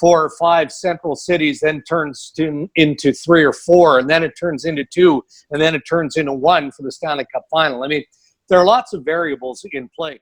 4 or 5 central cities, then turns into 3 or 4, and then it turns into 2, and then it turns into 1 for the Stanley Cup final. I mean, there are lots of variables in play.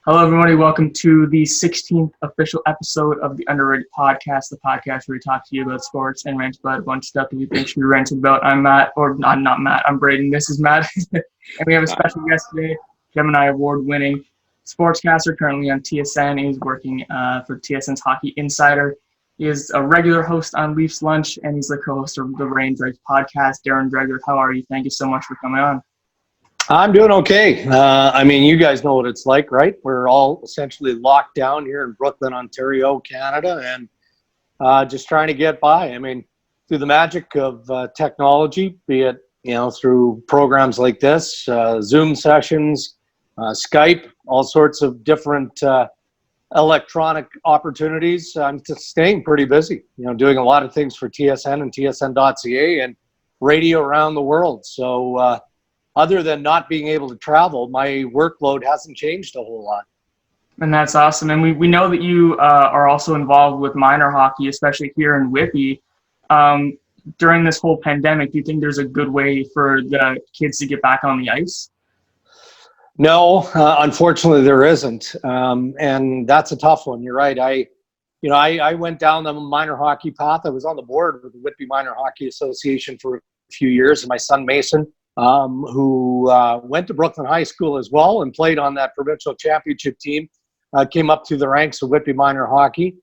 Hello, everybody. Welcome to the 16th official episode of the Underrated Podcast, the podcast where we talk to you about sports and rant about a bunch of stuff that we think should be ranted about. I'm Matt, or not Matt, I'm Braden. This is Matt. And we have a special guest today, Gemini award-winning sportscaster, currently on TSN. He's working for TSN's Hockey Insider. He is a regular host on Leafs Lunch, and he's the co-host of the Darren Dreger podcast. Darren Dreger, how are you? Thank you so much for coming on. I'm doing okay. I mean, you guys know what it's like, right? We're all essentially locked down here in Brooklyn, Ontario, Canada, and just trying to get by. I mean, through the magic of technology, be it, through programs like this, Zoom sessions, Skype, all sorts of different electronic opportunities. I'm just staying pretty busy, doing a lot of things for TSN and TSN.ca and radio around the world. So, other than not being able to travel, my workload hasn't changed a whole lot. And that's awesome. And we know that you are also involved with minor hockey, especially here in Whitby. During this whole pandemic, do you think there's a good way for the kids to get back on the ice? No, unfortunately there isn't. And that's a tough one. You're right. I went down the minor hockey path. I was on the board with the Whitby Minor Hockey Association for a few years, and my son Mason, who went to Brooklyn High School as well and played on that provincial championship team, came up through the ranks of Whitby Minor Hockey,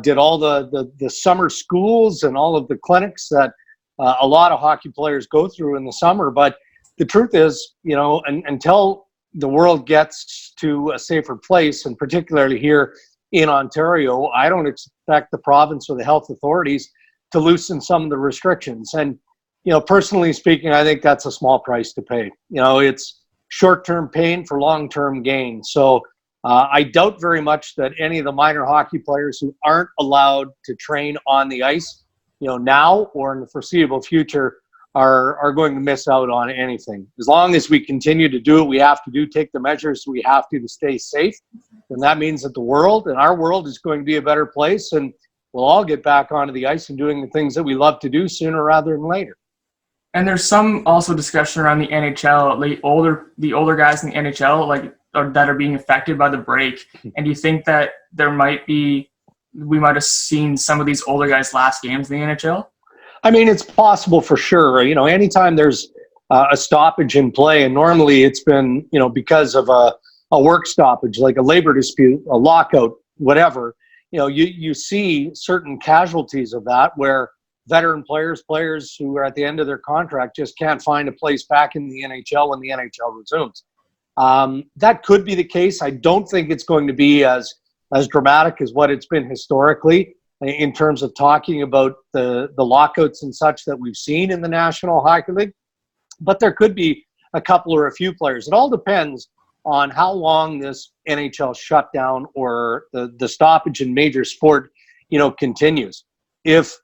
did all the summer schools and all of the clinics that a lot of hockey players go through in the summer. But the truth is, until the world gets to a safer place, and particularly here in Ontario, I don't expect the province or the health authorities to loosen some of the restrictions. And personally speaking, I think that's a small price to pay. It's short-term pain for long-term gain. So I doubt very much that any of the minor hockey players who aren't allowed to train on the ice, now or in the foreseeable future, are going to miss out on anything. As long as we continue to do what we have to do, take the measures we have to stay safe, then that means that the world and our world is going to be a better place, and we'll all get back onto the ice and doing the things that we love to do sooner rather than later. And there's some also discussion around the NHL, the older guys in the NHL, that are being affected by the break. And do you think that we might have seen some of these older guys' last games in the NHL? I mean, it's possible for sure. Anytime there's a stoppage in play, and normally it's been, because of a work stoppage, like a labor dispute, a lockout, whatever, you see certain casualties of that where veteran players who are at the end of their contract just can't find a place back in the NHL when the NHL resumes. That could be the case. I don't think it's going to be as dramatic as what it's been historically in terms of talking about the lockouts and such that we've seen in the National Hockey League. But there could be a couple or a few players. It all depends on how long this NHL shutdown or the stoppage in major sport, continues. If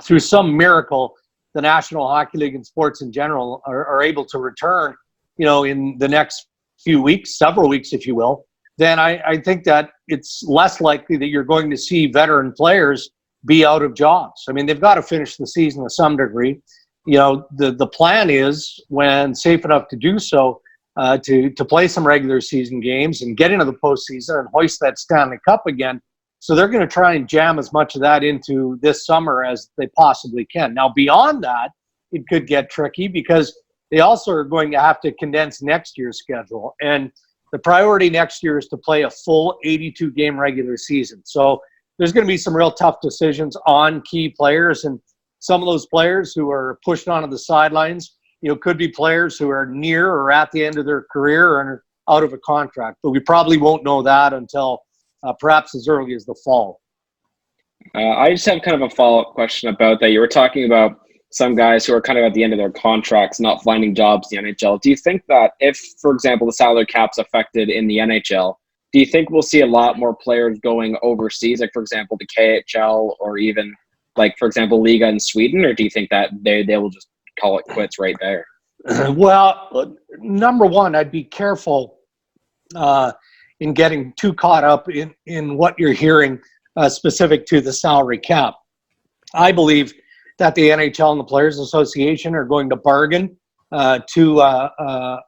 through some miracle, the National Hockey League and sports in general are able to return, in the next few weeks, several weeks, if you will, then I think that it's less likely that you're going to see veteran players be out of jobs. I mean, they've got to finish the season to some degree. The plan is, when safe enough to do so, to play some regular season games and get into the postseason and hoist that Stanley Cup again. So they're going to try and jam as much of that into this summer as they possibly can. Now, beyond that, it could get tricky because they also are going to have to condense next year's schedule. And the priority next year is to play a full 82-game regular season. So there's going to be some real tough decisions on key players. And some of those players who are pushed onto the sidelines, could be players who are near or at the end of their career and are out of a contract. But we probably won't know that until perhaps as early as the fall. I just have kind of a follow-up question about that. You were talking about some guys who are kind of at the end of their contracts, not finding jobs in the NHL. Do you think that if, for example, the salary cap's affected in the NHL, do you think we'll see a lot more players going overseas, like, for example, the KHL or even like, for example, Liga in Sweden, or do you think that they will just call it quits right there? Well, number one, I'd be careful in getting too caught up in what you're hearing specific to the salary cap. I believe that the NHL and the Players Association are going to bargain to a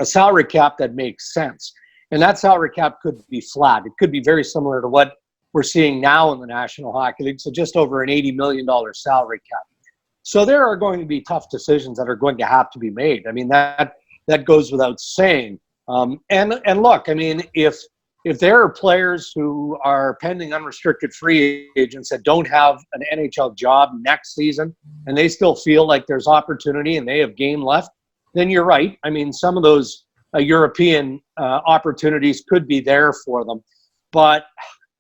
salary cap that makes sense. And that salary cap could be flat. It could be very similar to what we're seeing now in the National Hockey League, so just over an $80 million salary cap. So there are going to be tough decisions that are going to have to be made. I mean, that goes without saying. And look, I mean, if there are players who are pending unrestricted free agents that don't have an NHL job next season and they still feel like there's opportunity and they have game left, then you're right. I mean, some of those European opportunities could be there for them. But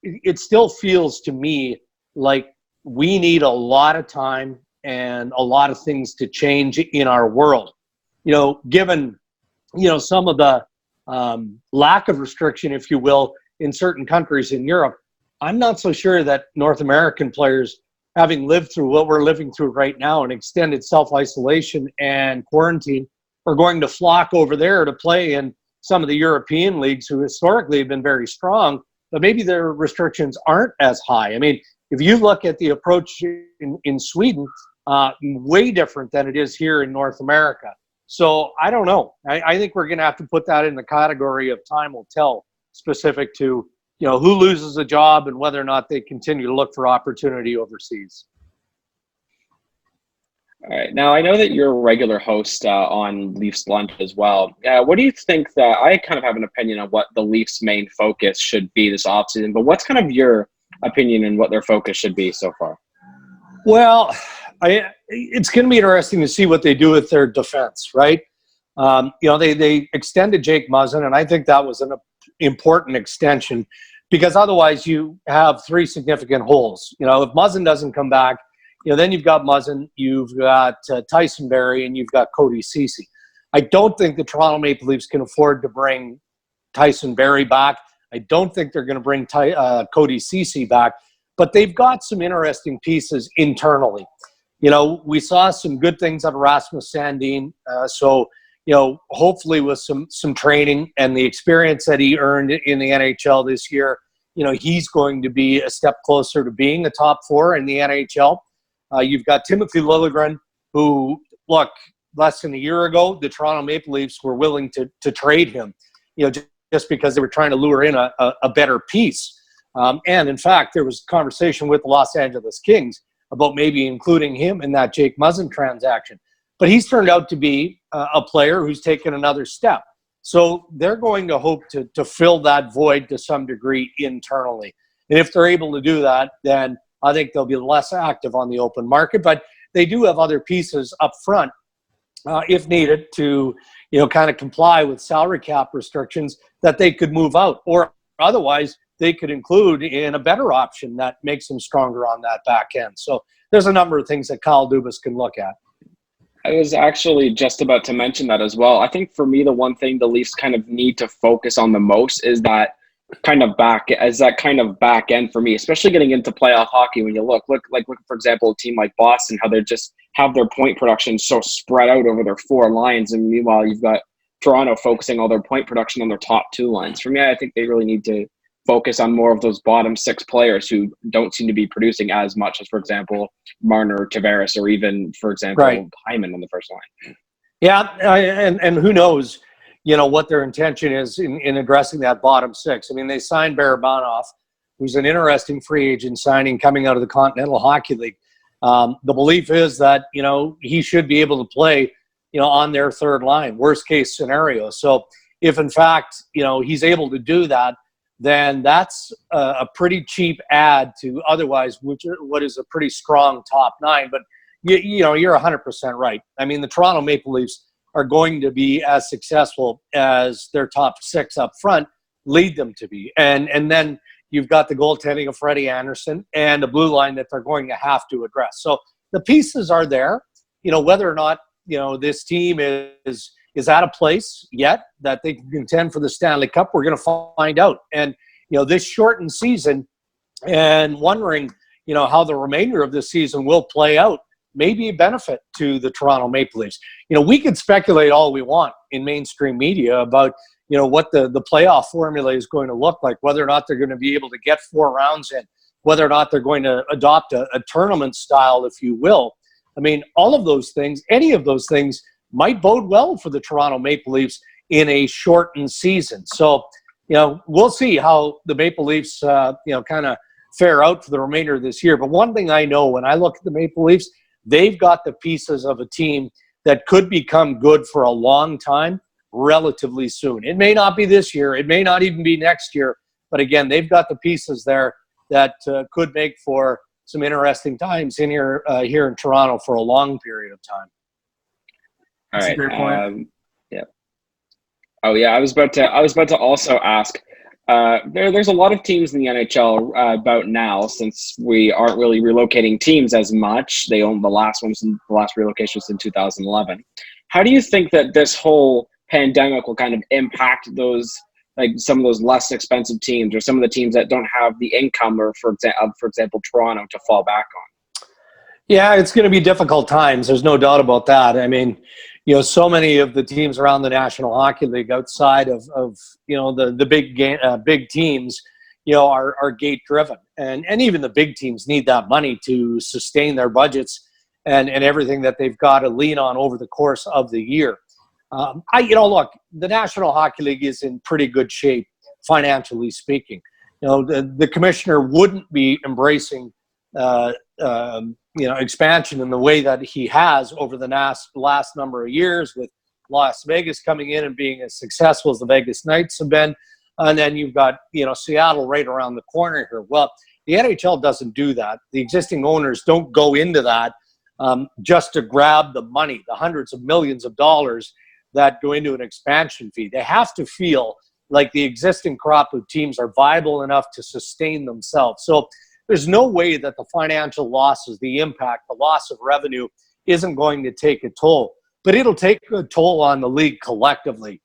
it still feels to me like we need a lot of time and a lot of things to change in our world. You know, given, you know, some of the lack of restriction, if you will, in certain countries in Europe, I'm not so sure that North American players, having lived through what we're living through right now, an extended self-isolation and quarantine, are going to flock over there to play in some of the European leagues who historically have been very strong, but maybe their restrictions aren't as high. I mean, if you look at the approach in Sweden, way different than it is here in North America. So I don't know. I think we're going to have to put that in the category of time will tell, specific to, you know, who loses a job and whether or not they continue to look for opportunity overseas. All right. Now, I know that you're a regular host on Leafs Lunch as well. What do you think that, I kind of have an opinion on what the Leafs' main focus should be this offseason, but what's kind of your opinion on what their focus should be so far? Well, it's going to be interesting to see what they do with their defense, right? You know, they extended Jake Muzzin, and I think that was an important extension because otherwise you have three significant holes. You know, if Muzzin doesn't come back, you know, then you've got Muzzin, you've got Tyson Barrie, and you've got Cody Ceci. I don't think the Toronto Maple Leafs can afford to bring Tyson Barrie back. I don't think they're going to bring Cody Ceci back, but they've got some interesting pieces internally. You know, we saw some good things out of Rasmus Sandin. So, you know, hopefully with some training and the experience that he earned in the NHL this year, you know, he's going to be a step closer to being a top four in the NHL. You've got Timothy Liljegren, who, look, less than a year ago, the Toronto Maple Leafs were willing to trade him, you know, just because they were trying to lure in a better piece. And in fact, there was conversation with the Los Angeles Kings about maybe including him in that Jake Muzzin transaction. But he's turned out to be a player who's taken another step. So they're going to hope to fill that void to some degree internally. And if they're able to do that, then I think they'll be less active on the open market. But they do have other pieces up front, if needed, to, you know, kind of comply with salary cap restrictions that they could move out. Or otherwise, they could include in a better option that makes them stronger on that back end. So there's a number of things that Kyle Dubas can look at. I was actually just about to mention that as well. I think for me, the one thing the Leafs kind of need to focus on the most is that kind of back end for me, especially getting into playoff hockey. When you look, for example, a team like Boston, how they just have their point production so spread out over their four lines. And meanwhile, you've got Toronto focusing all their point production on their top two lines. For me, I think they really need to focus on more of those bottom six players who don't seem to be producing as much as, for example, Marner, Tavares, or even, for example, right, Hyman on the first line. Yeah, and who knows, you know, what their intention is in addressing that bottom six. I mean, they signed Barabanov, who's an interesting free agent signing coming out of the Continental Hockey League. The belief is that, you know, he should be able to play, you know, on their third line, worst case scenario. So if in fact, you know, he's able to do that, then that's a pretty cheap add to otherwise what is a pretty strong top nine. But, you know, you're 100% right. I mean, the Toronto Maple Leafs are going to be as successful as their top six up front lead them to be. And then you've got the goaltending of Freddie Anderson and a blue line that they're going to have to address. So the pieces are there. You know, whether or not, you know, this team is at a place yet that they can contend for the Stanley Cup, we're going to find out. And, you know, this shortened season and wondering, how the remainder of this season will play out may be a benefit to the Toronto Maple Leafs. We could speculate all we want in mainstream media about, what the playoff formula is going to look like, whether or not they're going to be able to get 4 rounds in, whether or not they're going to adopt a tournament style, if you will. I mean, all of those things, any of those things might bode well for the Toronto Maple Leafs in a shortened season. So, we'll see how the Maple Leafs, kind of fare out for the remainder of this year. But one thing I know when I look at the Maple Leafs, they've got the pieces of a team that could become good for a long time relatively soon. It may not be this year. It may not even be next year. But again, they've got the pieces there that could make for some interesting times in here in Toronto for a long period of time. All That's right. a great point. Yeah. Oh yeah, I was about to also ask. There's a lot of teams in the NHL about now, since we aren't really relocating teams as much. They own the last relocation was in 2011. How do you think that this whole pandemic will kind of impact those, like some of those less expensive teams, or some of the teams that don't have the income, or for example, Toronto, to fall back on? Yeah, it's going to be difficult times. There's no doubt about that. I mean, so many of the teams around the National Hockey League, outside of the big teams, are gate driven, and even the big teams need that money to sustain their budgets and everything that they've got to lean on over the course of the year. Look, the National Hockey League is in pretty good shape financially speaking. The commissioner wouldn't be embracing expansion in the way that he has over the last number of years, with Las Vegas coming in and being as successful as the Vegas Knights have been. And then you've got, Seattle right around the corner here. Well, the NHL doesn't do that. The existing owners don't go into that just to grab the money, the hundreds of millions of dollars that go into an expansion fee. They have to feel like the existing crop of teams are viable enough to sustain themselves. So there's no way that the financial losses, the impact, the loss of revenue isn't going to take a toll. But it'll take a toll on the league collectively,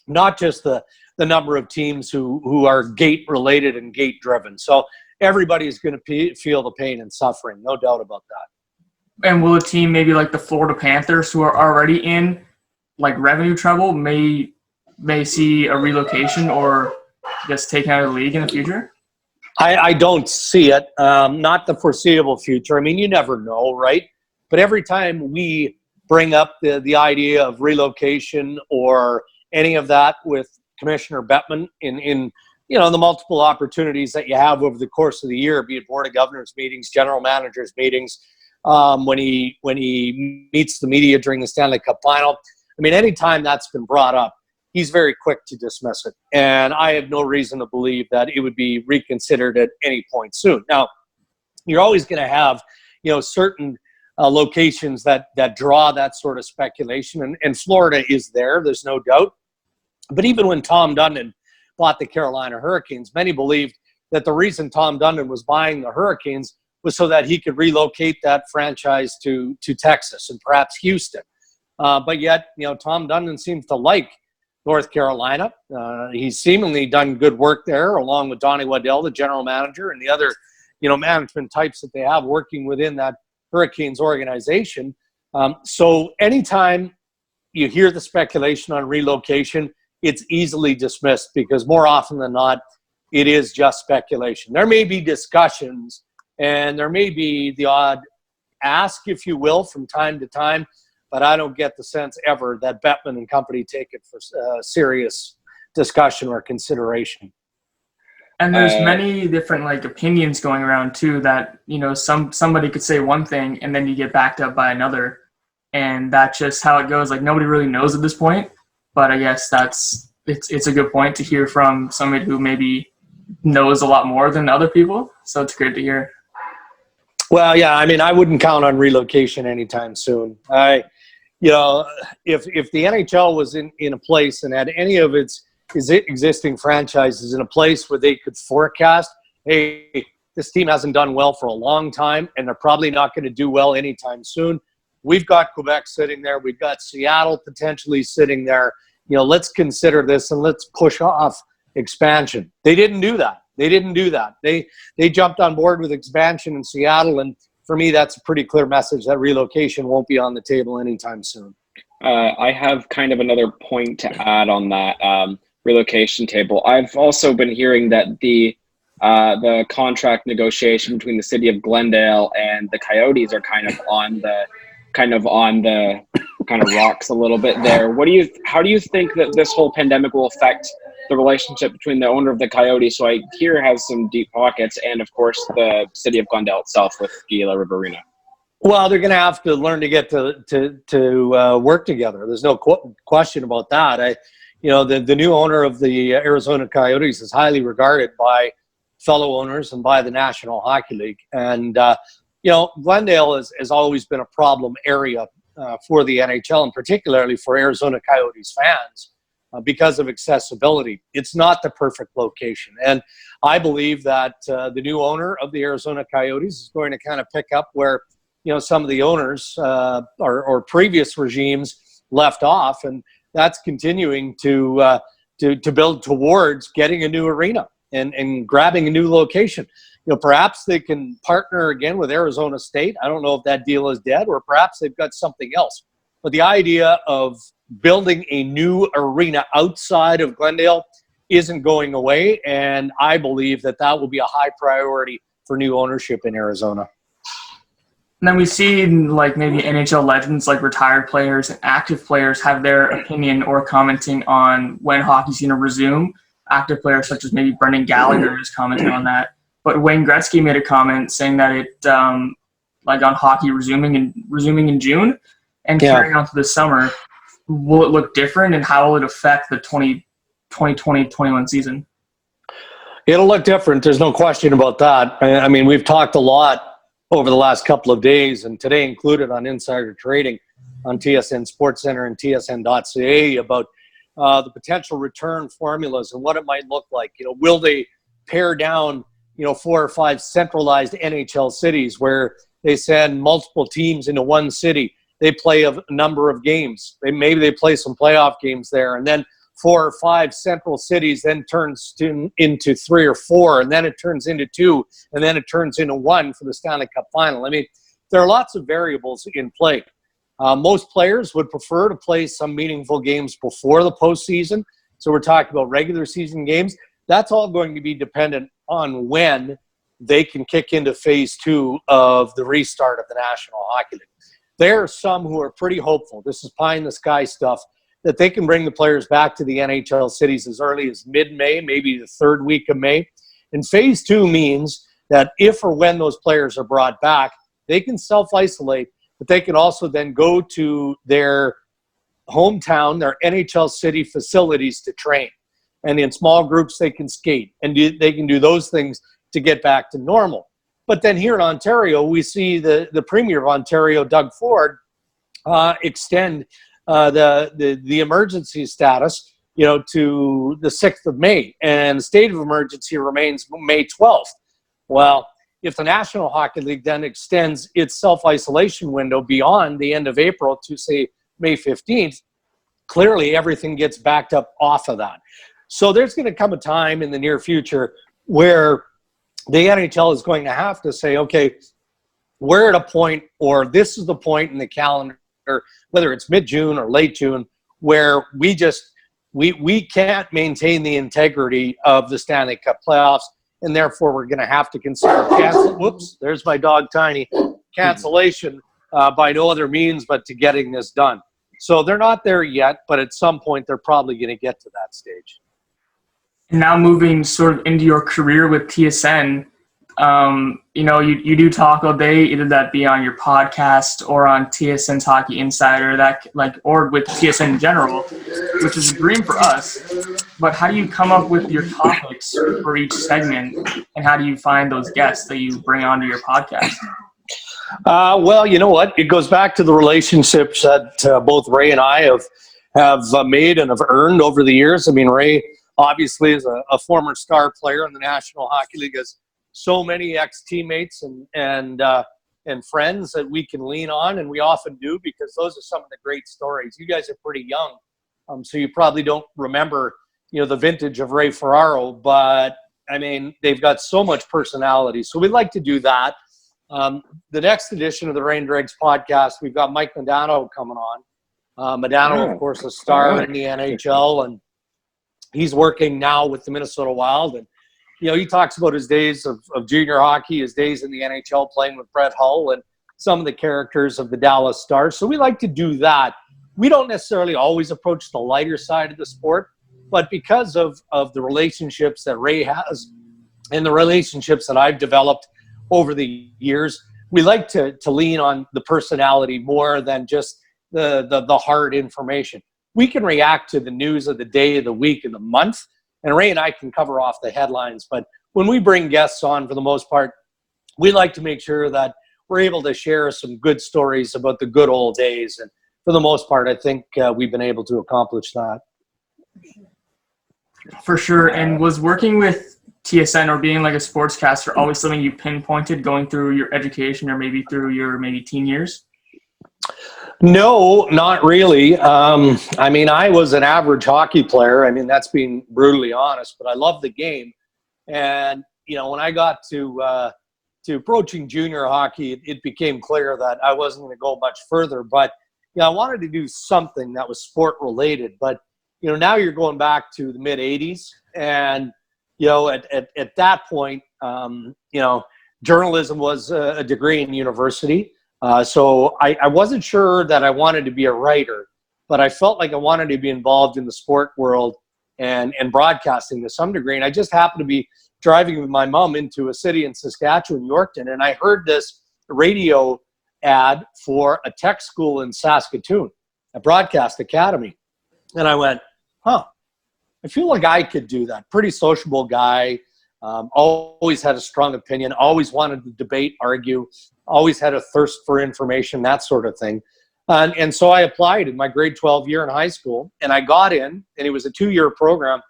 not just the number of teams who are gate-related and gate-driven. So everybody's going to feel the pain and suffering, no doubt about that. And will a team maybe like the Florida Panthers, who are already in like revenue trouble, may see a relocation or just taken out of the league in the future? I don't see it. Not the foreseeable future. I mean, you never know, right? But every time we bring up the idea of relocation or any of that with Commissioner Bettman in the multiple opportunities that you have over the course of the year, be it Board of Governors meetings, general managers meetings, when he meets the media during the Stanley Cup final. I mean, anytime that's been brought up, he's very quick to dismiss it. And I have no reason to believe that it would be reconsidered at any point soon. Now, you're always going to have, certain locations that draw that sort of speculation. And Florida is there, there's no doubt. But even when Tom Dundon bought the Carolina Hurricanes, many believed that the reason Tom Dundon was buying the Hurricanes was so that he could relocate that franchise to Texas and perhaps Houston. But yet, Tom Dundon seems to like North Carolina. He's seemingly done good work there, along with Donnie Waddell, the general manager, and the other, management types that they have working within that Hurricanes organization. So anytime you hear the speculation on relocation, it's easily dismissed, because more often than not, it is just speculation. There may be discussions, and there may be the odd ask, if you will, from time to time, but I don't get the sense ever that Bettman and company take it for serious discussion or consideration. And there's many different opinions going around too, that somebody could say one thing and then you get backed up by another, and that's just how it goes. Like, nobody really knows at this point, but I guess it's a good point to hear from somebody who maybe knows a lot more than other people. So it's great to hear. Well, yeah, I mean, I wouldn't count on relocation anytime soon. If the NHL was in a place and had any of its existing franchises in a place where they could forecast, hey, this team hasn't done well for a long time, and they're probably not going to do well anytime soon. We've got Quebec sitting there. We've got Seattle potentially sitting there. Let's consider this and let's push off expansion. They didn't do that. They didn't do that. They jumped on board with expansion in Seattle, and for me, that's a pretty clear message that relocation won't be on the table anytime soon. I have kind of another point to add on that relocation table. I've also been hearing that the contract negotiation between the city of Glendale and the Coyotes are kind of on the rocks a little bit there. How do you think that this whole pandemic will affect the relationship between the owner of the Coyotes, who I hear has some deep pockets, and of course the city of Glendale itself with Gila Riverina? Well, they're going to have to learn to get to work together. There's no question about that. The new owner of the Arizona Coyotes is highly regarded by fellow owners and by the National Hockey League. And, Glendale has always been a problem area for the NHL, and particularly for Arizona Coyotes fans because of accessibility. It's not the perfect location. And I believe that the new owner of the Arizona Coyotes is going to kind of pick up where some of the owners or previous regimes left off, and that's continuing to build towards getting a new arena and grabbing a new location. Perhaps they can partner again with Arizona State. I don't know if that deal is dead, or perhaps they've got something else. But the idea of building a new arena outside of Glendale isn't going away, and I believe that will be a high priority for new ownership in Arizona. And then we see like maybe NHL legends, like retired players and active players, have their opinion or commenting on when hockey's going to resume. Active players such as maybe Brendan Gallagher is commenting on that. But Wayne Gretzky made a comment saying that it, like on hockey resuming in June and carrying on to the summer, will it look different, and how will it affect the 2020-21 season? It'll look different. There's no question about that. I mean, we've talked a lot over the last couple of days, and today included on Insider Trading on TSN SportsCenter and TSN.ca about the potential return formulas and what it might look like. Will they pare down, 4 or 5 centralized NHL cities where they send multiple teams into one city? They play a number of games. Maybe they play some playoff games there, and then 4 or 5 central cities then turns into 3 or 4, and then it turns into 2, and then it turns into 1 for the Stanley Cup final. I mean, there are lots of variables in play. Most players would prefer to play some meaningful games before the postseason. So we're talking about regular season games. That's all going to be dependent on when they can kick into phase 2 of the restart of the National Hockey League. There are some who are pretty hopeful. This is pie in the sky stuff, that they can bring the players back to the NHL cities as early as mid-May, maybe the 3rd week of May. And phase 2 means that if or when those players are brought back, they can self-isolate, but they can also then go to their hometown, their NHL city facilities to train. And in small groups, they can skate, and they can do those things to get back to normal. But then here in Ontario, we see the Premier of Ontario, Doug Ford, extend the emergency status, to the 6th of May, and the state of emergency remains May 12th. Well, if the National Hockey League then extends its self-isolation window beyond the end of April to, say, May 15th, clearly everything gets backed up off of that. So there's going to come a time in the near future where the NHL is going to have to say, okay, we're at a point, or this is the point in the calendar, whether it's mid-June or late June, where we can't maintain the integrity of the Stanley Cup playoffs, and therefore we're going to have to consider whoops, there's my dog Tiny, cancellation by no other means but to getting this done. So they're not there yet, but at some point they're probably going to get to that stage. And now moving sort of into your career with TSN, you do talk all day, either that be on your podcast or on TSN's Hockey Insider, or with TSN in general, which is a dream for us. But how do you come up with your topics for each segment, and how do you find those guests that you bring onto your podcast? Well, you know what? It goes back to the relationships that both Ray and I have made and have earned over the years. I mean, Ray obviously is a former star player in the National Hockey League, has so many ex-teammates and friends that we can lean on, and we often do, because those are some of the great stories. You guys are pretty young, so you probably don't remember, the vintage of Ray Ferraro, but I mean, they've got so much personality. So we like to do that. The next edition of the Rain Dregs podcast, we've got Mike Modano coming on. Modano, of course, a star in the NHL, and he's working now with the Minnesota Wild. And, he talks about his days of junior hockey, his days in the NHL playing with Brett Hull and some of the characters of the Dallas Stars. So we like to do that. We don't necessarily always approach the lighter side of the sport, but because of the relationships that Ray has and the relationships that I've developed over the years, we like to lean on the personality more than just the hard information. We can react to the news of the day, of the week, of the month, and Ray and I can cover off the headlines. But when we bring guests on, for the most part, we like to make sure that we're able to share some good stories about the good old days. And for the most part, I think we've been able to accomplish that. For sure. And was working with TSN or being like a sportscaster always something you pinpointed going through your education or maybe through your teen years? No, not really. I mean, I was an average hockey player. I mean, that's being brutally honest, but I love the game. And, when I got to approaching junior hockey, it became clear that I wasn't going to go much further. But, I wanted to do something that was sport related. But, now you're going back to the mid 80s. And, at that point, journalism was a degree in university. So I wasn't sure that I wanted to be a writer, but I felt like I wanted to be involved in the sport world and broadcasting to some degree. And I just happened to be driving with my mom into a city in Saskatchewan, Yorkton, and I heard this radio ad for a tech school in Saskatoon, a broadcast academy. And I went, I feel like I could do that. Pretty sociable guy, always had a strong opinion, always wanted to debate, argue, always had a thirst for information, that sort of thing. And so I applied in my grade 12 year in high school, and I got in, and it was a 2-year program.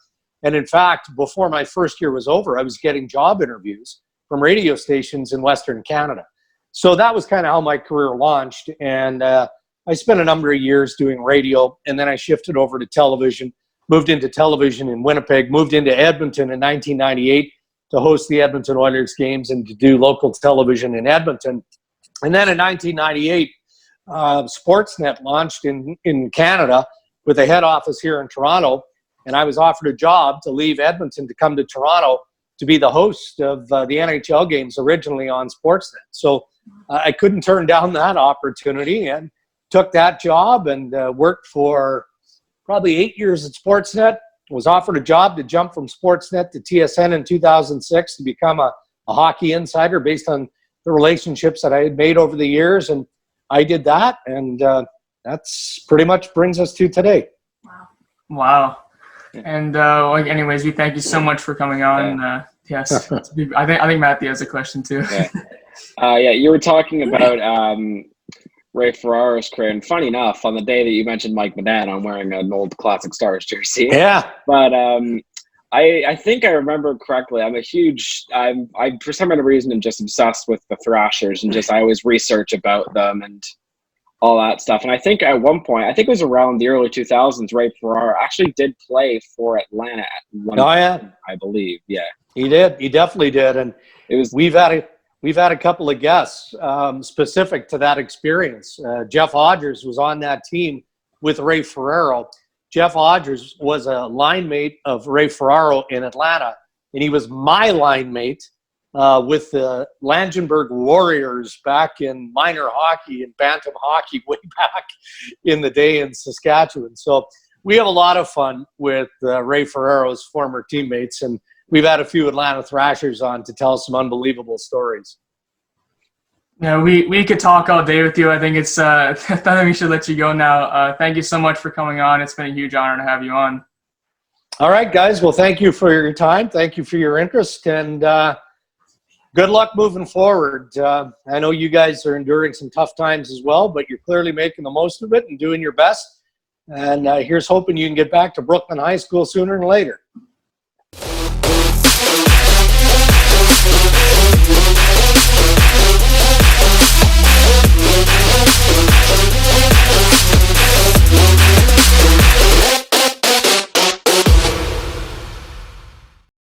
And in fact, before my first year was over, I was getting job interviews from radio stations in Western Canada. So that was kind of how my career launched. And I spent a number of years doing radio, and then I shifted over to television, moved into television in Winnipeg, moved into Edmonton in 1998 to host the Edmonton Oilers games and to do local television in Edmonton. And then in 1998, Sportsnet launched in Canada with a head office here in Toronto. And I was offered a job to leave Edmonton to come to Toronto to be the host of the NHL games originally on Sportsnet. So I couldn't turn down that opportunity and took that job and worked for probably 8 years at Sportsnet. Was offered a job to jump from Sportsnet to TSN in 2006 to become a hockey insider based on the relationships that I had made over the years. And I did that. And that's pretty much brings us to today. Wow. And anyways, we thank you so much for coming on. Yes, I think Matthew has a question too. You were talking about Ray Ferraro's career, and funny enough, on the day that you mentioned Mike Modano, I'm wearing an old Classic Stars jersey. Yeah. But I think I remember correctly. I for some other reason am just obsessed with the Thrashers, and I always research about them and all that stuff. And I think at one point, I think it was around the early 2000s, Ray Ferraro actually did play for Atlanta at one point, I believe. Yeah, he did. He definitely did. And we've had a couple of guests specific to that experience. Jeff Odgers was on that team with Ray Ferraro. Jeff Odgers was a line mate of Ray Ferraro in Atlanta, and he was my line mate with the Langenberg Warriors back in minor hockey and bantam hockey way back in the day in Saskatchewan. So we have a lot of fun with Ray Ferraro's former teammates, and we've had a few Atlanta Thrashers on to tell some unbelievable stories. Yeah, we could talk all day with you. I think it's I think we should let you go now. Thank you so much for coming on. It's been a huge honor to have you on. All right, guys. Well, thank you for your time. Thank you for your interest, and good luck moving forward. I know you guys are enduring some tough times as well, but you're clearly making the most of it and doing your best. And here's hoping you can get back to Brooklyn High School sooner than later.